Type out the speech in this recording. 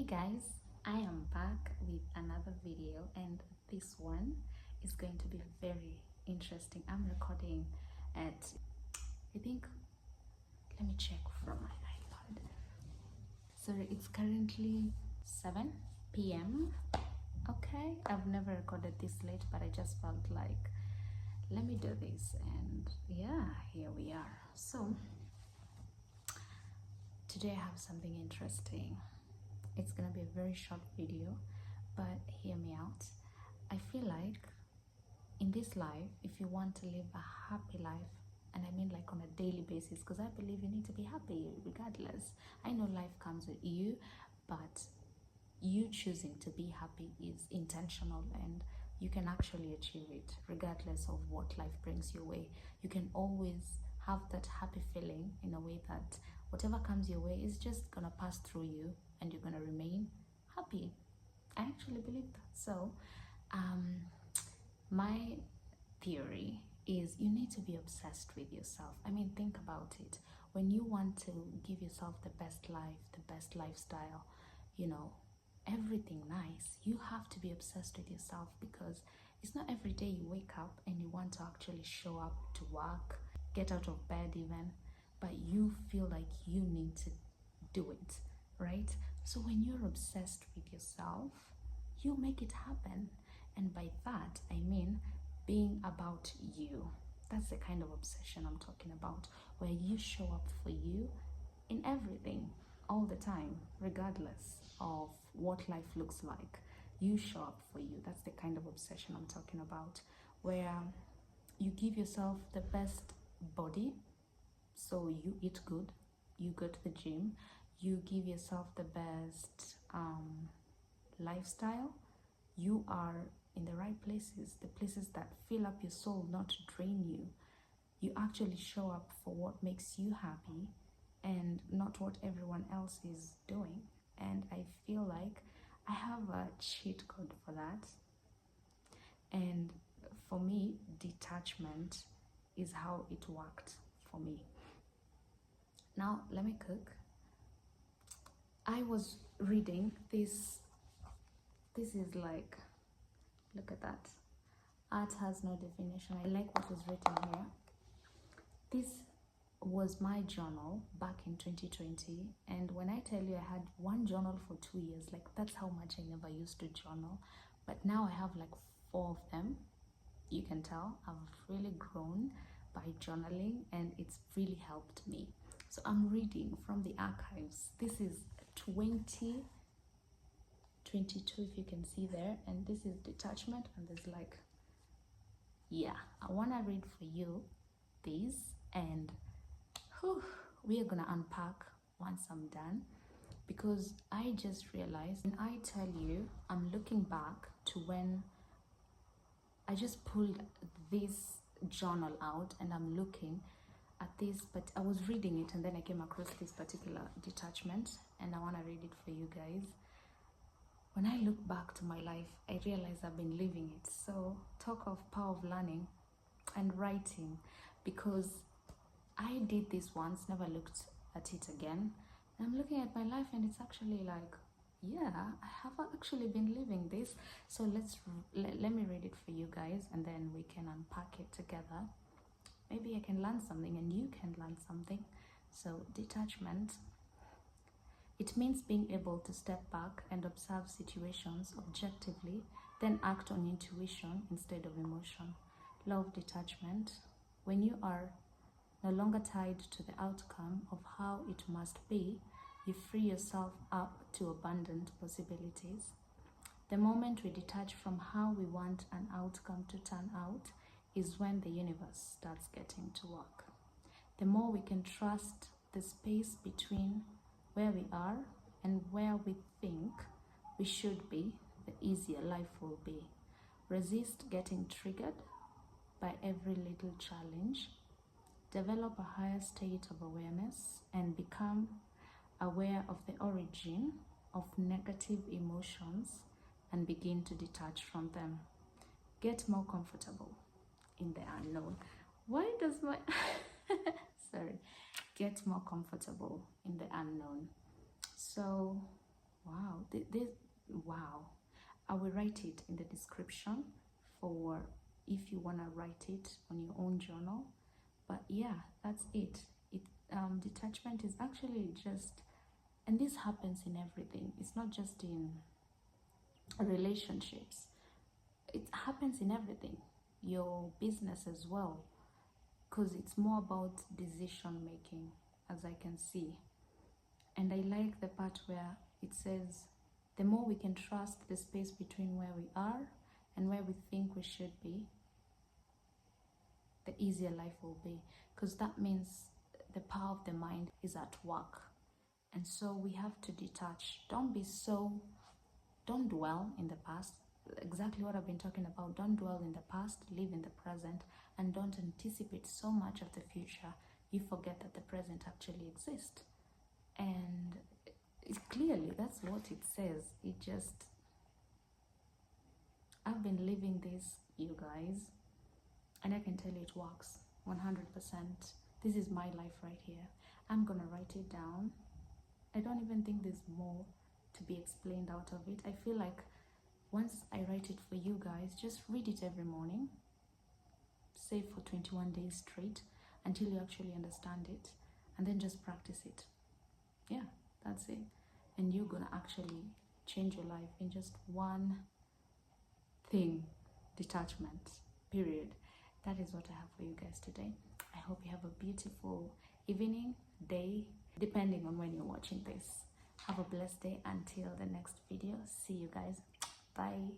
Guys, I am back with another video, and this one is going to be very interesting. I'm recording at, I think, let me check from my iPad. Sorry, it's currently 7 p.m. Okay, I've never recorded this late, but I just felt like let me do this, and yeah, here we are. So today I have something interesting. It's gonna be a very short video, but hear me out. I feel like in this life, if you want to live a happy life, and I mean like on a daily basis, because I believe you need to be happy regardless. I know life comes with you, but you choosing to be happy is intentional, and you can actually achieve it regardless of what life brings your way. You can always have that happy feeling in a way that whatever comes your way is just gonna pass through you and you're gonna remain happy. I actually believe that. So my theory is you need to be obsessed with yourself. I mean, think about it. When you want to give yourself the best life, the best lifestyle, you know, everything nice, you have to be obsessed with yourself, because it's not every day you wake up and you want to actually show up to work, get out of bed even, but you feel like you need to do it, right? So when you're obsessed with yourself, you make it happen. And by that, I mean being about you. That's the kind of obsession I'm talking about, where you show up for you in everything, all the time, regardless of what life looks like. You show up for you. That's the kind of obsession I'm talking about, where you give yourself the best body. So you eat good, you go to the gym, you give yourself the best lifestyle. You are in the right places, the places that fill up your soul, not drain you. You actually show up for what makes you happy and not what everyone else is doing. And I feel like I have a cheat code for that. And for me, detachment is how it worked for me. Now, let me cook. I was reading this. This is like, look at that. Art has no definition. I like what was written here. This was my journal back in 2020. And when I tell you I had one journal for 2 years, like that's how much I never used to journal. But now I have like 4 of them. You can tell I've really grown by journaling, and it's really helped me. So I'm reading from the archives. This is 2022, if you can see there, and this is detachment, and there's like, yeah, I want to read for you these, and we are gonna unpack once I'm done, because I just realized, and I tell you, I'm looking back to when I just pulled this journal out and I'm looking at this, but I was reading it and then I came across this particular detachment, and I want to read it for you guys. When I look back to my life, I realize I've been living it. So talk of power of learning and writing, because I did this once, never looked at it again. And I'm looking at my life and it's actually like, yeah, I have actually been living this. So let me read it for you guys, and then we can unpack it together. Maybe I can learn something and you can learn something. So detachment, it means being able to step back and observe situations objectively, then act on intuition instead of emotion. Law of detachment, when you are no longer tied to the outcome of how it must be, you free yourself up to abundant possibilities. The moment we detach from how we want an outcome to turn out is when the universe starts getting to work. The more we can trust the space between where we are and where we think we should be, the easier life will be. Resist getting triggered by every little challenge. Develop a higher state of awareness and become aware of the origin of negative emotions and begin to detach from them. Get more comfortable in the unknown. Why does my sorry, get more comfortable in the unknown. So wow, wow. I will write it in the description for if you want to write it on your own journal. But yeah, that's it. Detachment is actually just, and this happens in everything. It's not just in relationships. It happens in everything. Your business as well, because it's more about decision making, as I can see. And I like the part where it says, the more we can trust the space between where we are and where we think we should be, the easier life will be. Because that means the power of the mind is at work. And so we have to detach. Don't dwell in the past. Exactly what I've been talking about. Don't dwell in the past, live in the present, and don't anticipate so much of the future. You forget that the present actually exists. And clearly, that's what it says. I've been living this, you guys, and I can tell you it works 100%. This is my life right here. I'm gonna write it down. I don't even think there's more to be explained out of it. I feel like once I write it for you guys, just read it every morning, say for 21 days straight, until you actually understand it, and then just practice it. Yeah, that's it. And you're gonna actually change your life in just one thing: detachment, period. That is what I have for you guys today. I hope you have a beautiful evening, day, depending on when you're watching this. Have a blessed day until the next video. See you guys. Bye.